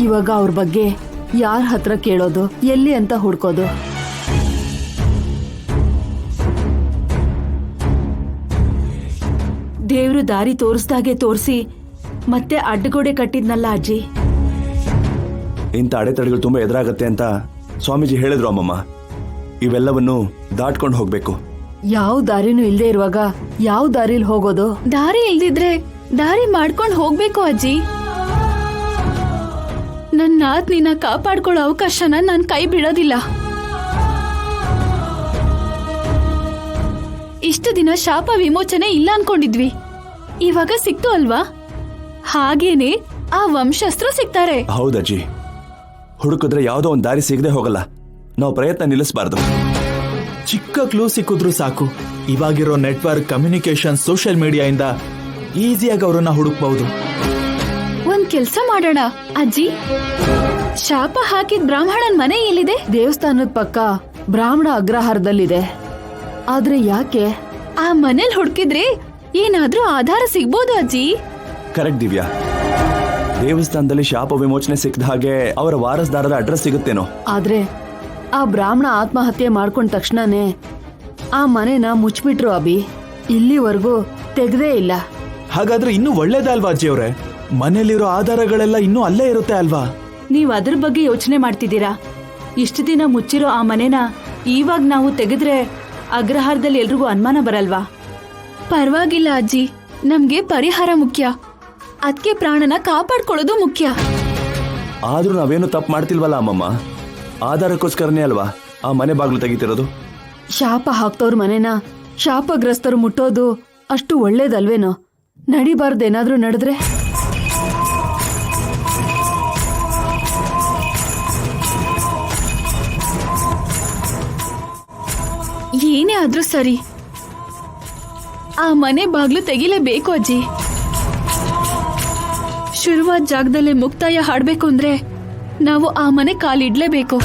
ಇವಾಗ ಅವ್ರ ಬಗ್ಗೆ ಯಾರ ಹತ್ರ ಕೇಳೋದು, ಎಲ್ಲಿ ಅಂತ ಹುಡ್ಕೋದು? ದೇವ್ರು ದಾರಿ ತೋರಿಸ್ದಾಗೆ ತೋರಿಸಿ ಮತ್ತೆ ಅಡ್ಡಗೋಡೆ ಕಟ್ಟಿದ್ನಲ್ಲ ಅಜ್ಜಿ. ಇಂಥ ಅಡೆತಡೆಗಳು ತುಂಬಾ ಎದುರಾಗತ್ತೆ ಅಂತ ಸ್ವಾಮೀಜಿ ಹೇಳಿದ್ರು ಅಮ್ಮಮ್ಮ. ಇವೆಲ್ಲವನ್ನು ದಾಟ್ಕೊಂಡು ಹೋಗ್ಬೇಕು. ಯಾವ ದಾರಿನೂ ಇಲ್ದೇ ಇರುವಾಗ ಯಾವ ದಾರಿಲಿ ಹೋಗೋದು? ದಾರಿ ಇಲ್ದಿದ್ರೆ ದಾರಿ ಮಾಡ್ಕೊಂಡು ಹೋಗ್ಬೇಕು ಅಜ್ಜಿ. ನನ್ನ ಆತ್ನಿನ ಕಾಪಾಡ್ಕೊಳ್ಳೋ ಅವಕಾಶನ ನಾನ್ ಕೈ ಬಿಡೋದಿಲ್ಲ. ಇಷ್ಟು ದಿನ ಶಾಪ ವಿಮೋಚನೆ ಇಲ್ಲ ಅನ್ಕೊಂಡಿದ್ವಿ, ಇವಾಗ ಸಿಕ್ತು ಅಲ್ವಾ? ಹಾಗೇನೆ ಆ ವಂಶಸ್ಥರು ಸಿಗ್ತಾರೆ. ಹೌದಜ್ಜಿ, ಹುಡುಕಿದ್ರೆ ಯಾವುದೋ ಒಂದು ದಾರಿ ಸಿಗದೆ ಹೋಗಲ್ಲ. ನಾವು ಪ್ರಯತ್ನ ನಿಲ್ಲಿಸಬಾರ್ದು. ಚಿಕ್ಕ ಕ್ಲೂ ಸಿಕ್ಕಿದ್ರು ಸಾಕು. ಇವಾಗಿರೋ ನೆಟ್ವರ್ಕ್, ಕಮ್ಯುನಿಕೇಶನ್, ಸೋಷಿಯಲ್ ಮೀಡಿಯಾಯಿಂದ ಈಸಿಯಾಗಿ ಅವರನ್ನ ಹುಡುಕ್ಬಹುದು. ಒಂದ್ ಕೆಲ್ಸ ಮಾಡೋಣ ಅಜ್ಜಿ, ಶಾಪ ಹಾಕಿದ್ ಬ್ರಾಹ್ಮಣನ್ ಮನೆ ಎಲ್ಲಿದೆ? ದೇವಸ್ಥಾನದ ಪಕ್ಕ ಬ್ರಾಹ್ಮಣ ಅಗ್ರಹಾರದಲ್ಲಿದೆ. ಆದ್ರೆ ಯಾಕೆ? ಆ ಮನೇಲಿ ಹುಡುಕಿದ್ರೆ ಏನಾದ್ರೂ ಆಧಾರ ಸಿಗ್ಬೋದು ಅಜ್ಜಿ. ಕರೆಕ್ಟ್ ದಿವ್ಯಾ. ದೇವಸ್ಥಾನದಲ್ಲಿ ಶಾಪ ವಿಮೋಚನೆ ಸಿಕ್ಕದ ಹಾಗೆ ಅವರ ವಾರಸ್ದಾರರ ಅಡ್ರೆಸ್ ಸಿಗುತ್ತೇನೋ. ಆದ್ರೆ ಆ ಬ್ರಾಹ್ಮಣ ಆತ್ಮಹತ್ಯೆ ಮಾಡ್ಕೊಂಡ ತಕ್ಷಣನೇ ಆ ಮನೆನ ಮುಚ್ಚಿಬಿಟ್ರು ಅಭಿ. ಇಲ್ಲಿವರೆಗೂ ತೆಗ್ದೇ ಇಲ್ಲ. ಹಾಗಾದ್ರೆ ಇನ್ನೂ ಒಳ್ಳೇದೇ ಅಲ್ವಾ ಅಜ್ಜಿ ಅವ್ರೆ? ಮನೇಲಿರೋ ಆಧಾರಗಳೆಲ್ಲ ಇನ್ನೂ ಅಲ್ಲೇ ಇರುತ್ತೆ ಅಲ್ವಾ? ನೀವ್ ಅದ್ರ ಬಗ್ಗೆ ಯೋಚನೆ ಮಾಡ್ತಿದ್ದೀರಾ? ಇಷ್ಟು ದಿನ ಮುಚ್ಚಿರೋ ಆ ಮನೆನ ಇವಾಗ ನಾವು ತೆಗೆದ್ರೆ ಅಗ್ರಹಾರದಲ್ಲಿ ಎಲ್ರಿಗೂ ಅನುಮಾನ ಬರಲ್ವಾ? ಪರವಾಗಿಲ್ಲ ಅಜ್ಜಿ, ನಮ್ಗೆ ಪರಿಹಾರ ಮುಖ್ಯ. ಅದಕ್ಕೆ ಪ್ರಾಣನ ಕಾಪಾಡ್ಕೊಳ್ಳೋದು ಮುಖ್ಯ. ಆದ್ರೂ ನಾವೇನು ತಪ್ಪು ಮಾಡ್ತಿಲ್ವಲ್ಲ ಅಮ್ಮಮ್ಮ. ಆಧಾರಕ್ಕೋಸ್ಕರನೇ ಅಲ್ವಾ ಆ ಮನೆ ಬಾಗ್ಲು ತೆಗಿತಿರೋದು. ಶಾಪ ಹಾಕ್ತವ್ರ ಮನೆನ ಶಾಪಗ್ರಸ್ತರು ಮುಟ್ಟೋದು ಅಷ್ಟು ಒಳ್ಳೇದಲ್ವೇನೋ? ನಡಿಬಾರ್ದೇನಾದ್ರೂ ನಡೆದ್ರೆ? ಏನೇ ಆದ್ರೂ ಸರಿ, ಆ ಮನೆ ಬಾಗ್ಲು ತೆಗಿಲೇಬೇಕು ಅಜ್ಜಿ. ಶುರುವಾದ ಜಾಗದಲ್ಲೇ ಮುಕ್ತಾಯ ಹಾಡ್ಬೇಕು ಅಂದ್ರೆ ನಾವು ಆ ಮನೆ ಕಾಲಿಡ್ಲೇಬೇಕು.